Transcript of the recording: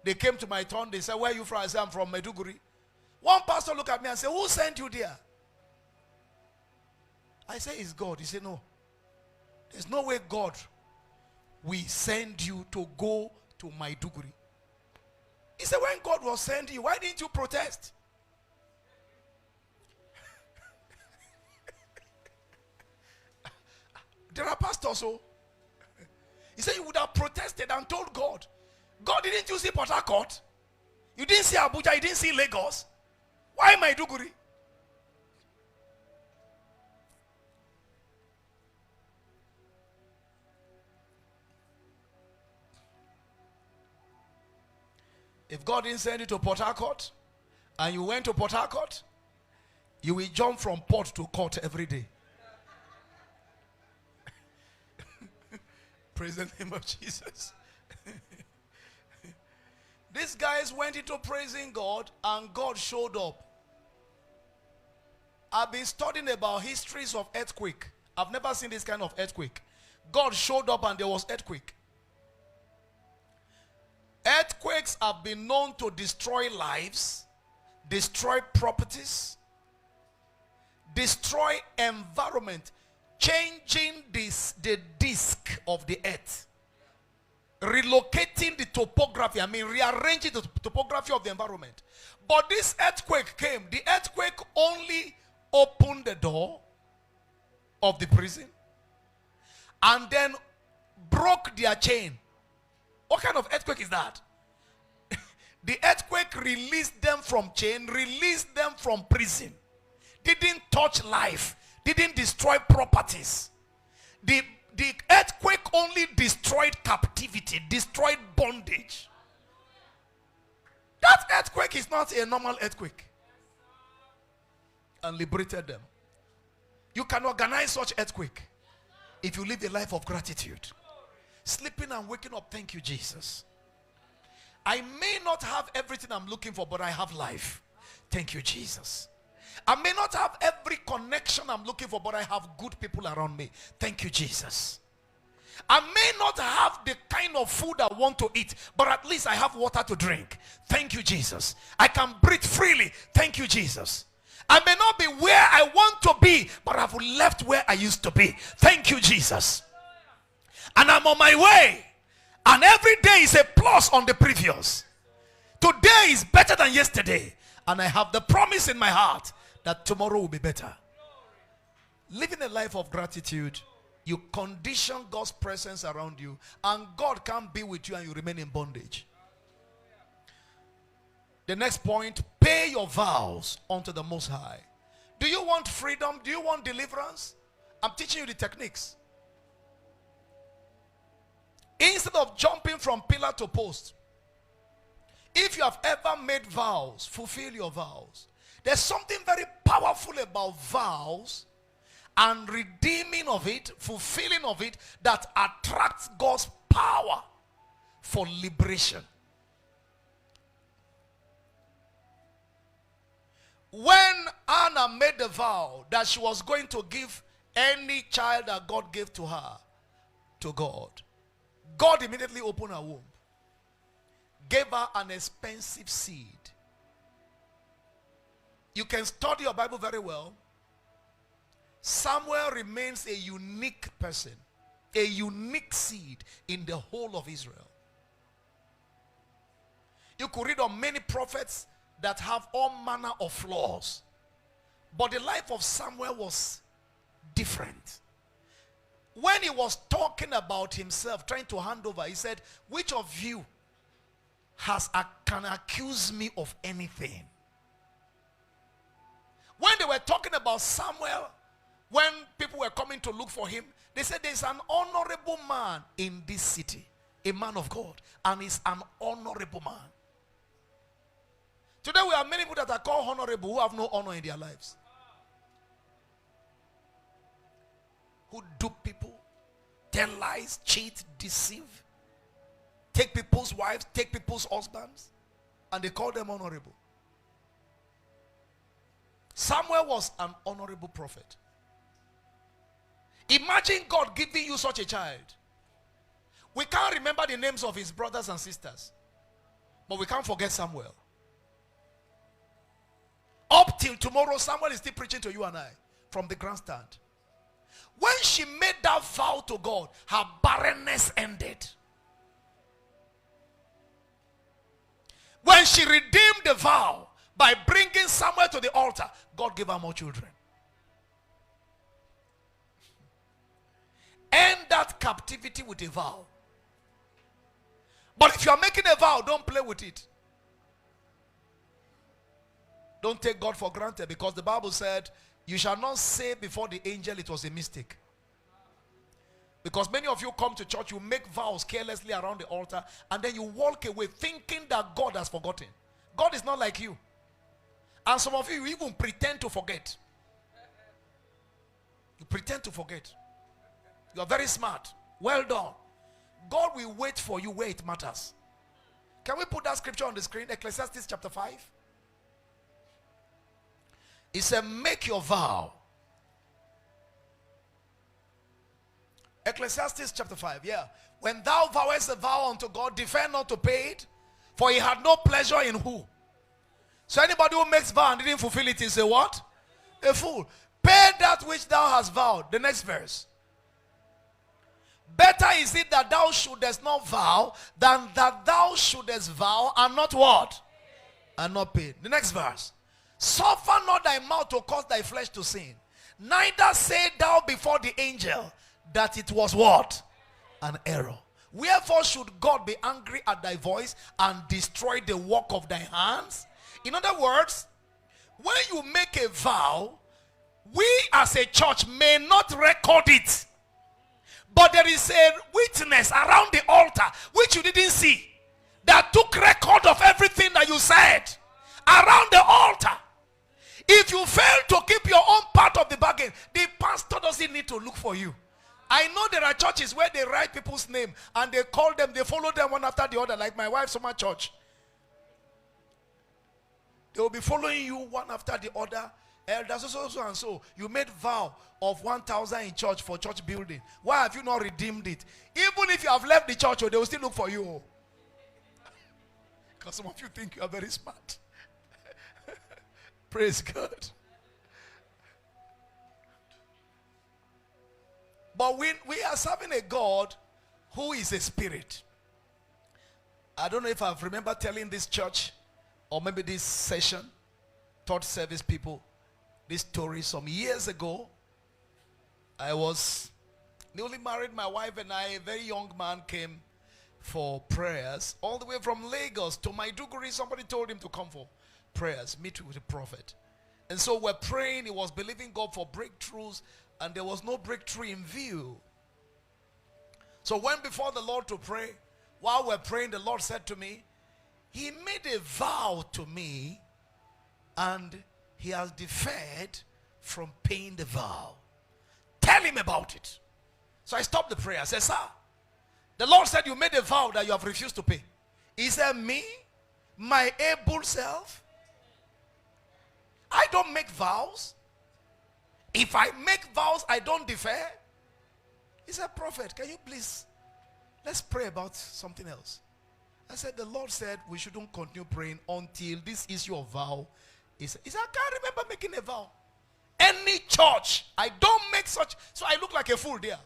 They came to my town. They said, where are you from? I said, I'm from Maiduguri. One pastor looked at me and said, who sent you there? I said, it's God. He said, no. There's no way God will send you to go to Maiduguri. He said, when God was sending you, why didn't you protest? There are pastors, so he said you would have protested and told God. God, didn't you see Port Harcourt? You didn't see Abuja, you didn't see Lagos. Why Maiduguri? If God didn't send you to Port Harcourt and you went to Port Harcourt, you will jump from port to court every day. Praise the name of Jesus. These guys went into praising God and God showed up. I've been studying about histories of earthquake. I've never seen this kind of earthquake. God showed up and there was earthquake. Earthquakes have been known to destroy lives, destroy properties, destroy environment, changing the disk of the earth, relocating the topography, rearranging the topography of the environment. But this earthquake came. The earthquake only opened the door of the prison and then broke their chain. What kind of earthquake is that? The earthquake released them from chain, released them from prison. Didn't touch life, didn't destroy properties. The earthquake only destroyed captivity, destroyed bondage. That earthquake is not a normal earthquake. And liberated them. You can organize such earthquake if you live a life of gratitude. Sleeping and waking up, thank you, Jesus. I may not have everything I'm looking for, but I have life. Thank you, Jesus. I may not have every connection I'm looking for, but I have good people around me. Thank you, Jesus. I may not have the kind of food I want to eat, but at least I have water to drink. Thank you, Jesus. I can breathe freely. Thank you, Jesus. I may not be where I want to be, but I've left where I used to be. Thank you, Jesus. And I'm on my way. And every day is a plus on the previous. Today is better than yesterday. And I have the promise in my heart that tomorrow will be better. Living a life of gratitude, you condition God's presence around you. And God can't be with you and you remain in bondage. The next point, pay your vows unto the Most High. Do you want freedom? Do you want deliverance? I'm teaching you the techniques. Instead of jumping from pillar to post, if you have ever made vows, fulfill your vows. There's something very powerful about vows and redeeming of it, fulfilling of it, that attracts God's power for liberation. When Anna made the vow that she was going to give any child that God gave to her to God, God immediately opened her womb, gave her an expensive seed. You can study your Bible very well. Samuel remains a unique person, a unique seed in the whole of Israel. You could read on many prophets that have all manner of flaws, but the life of Samuel was different. When he was talking about himself, trying to hand over, he said, which of you can accuse me of anything? When they were talking about Samuel, when people were coming to look for him, they said there's an honorable man in this city, a man of God, and he's an honorable man. Today we have many people that are called honorable who have no honor in their lives. Who dupe people, tell lies, cheat, deceive, take people's wives, take people's husbands, and they call them honorable. Samuel was an honorable prophet. Imagine God giving you such a child. We can't remember the names of his brothers and sisters, But we can't forget Samuel. Up till tomorrow, Samuel is still preaching to you and I from the grandstand. When she made that vow to God, her barrenness ended. When she redeemed the vow by bringing Samuel to the altar, God gave her more children. End that captivity with a vow. But if you are making a vow, don't play with it. Don't take God for granted, because the Bible said, you shall not say before the angel it was a mistake. Because many of you come to church, you make vows carelessly around the altar, and then you walk away thinking that God has forgotten. God is not like you. And some of you even pretend to forget. You pretend to forget. You are very smart. Well done. God will wait for you where it matters. Can we put that scripture on the screen? Ecclesiastes chapter 5. It said, make your vow. Ecclesiastes chapter 5, yeah. When thou vowest a vow unto God, defer not to pay it, for he had no pleasure in who? So anybody who makes vow and didn't fulfill it is a what? A fool. Pay that which thou hast vowed. The next verse. Better is it that thou shouldest not vow than that thou shouldest vow and not what? And not pay. The next verse. Suffer not thy mouth to cause thy flesh to sin. Neither say thou before the angel that it was what? An error. Wherefore should God be angry at thy voice and destroy the work of thy hands? In other words, when you make a vow, we as a church may not record it. But there is a witness around the altar which you didn't see, that took record of everything that you said around the altar. If you fail to keep your own part of the bargain, the pastor doesn't need to look for you. I know there are churches where they write people's name and they call them, they follow them one after the other, like my wife's summer church. They will be following you one after the other. Elders, so and so. You made vow of 1,000 in church for church building. Why have you not redeemed it? Even if you have left the church, they will still look for you. Because some of you think you are very smart. Praise God. But we are serving a God who is a spirit. I don't know if I've remembered telling this church, or maybe this session, third service people, this story some years ago. I was newly married, my wife and I, a very young man, came for prayers all the way from Lagos to Maiduguri. Somebody told him to come for prayers, meet with the prophet. And so we're praying. He was believing God for breakthroughs, and there was no breakthrough in view. So went before the Lord to pray. While we're praying, the Lord said to me, he made a vow to me, and he has deferred from paying the vow. Tell him about it. So I stopped the prayer. I said, sir, the Lord said you made a vow that you have refused to pay. He said, me? My able self? I don't make vows. If I make vows, I don't defer. He said, prophet, can you please, let's pray about something else. I said, the Lord said we shouldn't continue praying until this issue of vow is. He said, I can't remember making a vow. Any church, I don't make such. So I look like a fool there.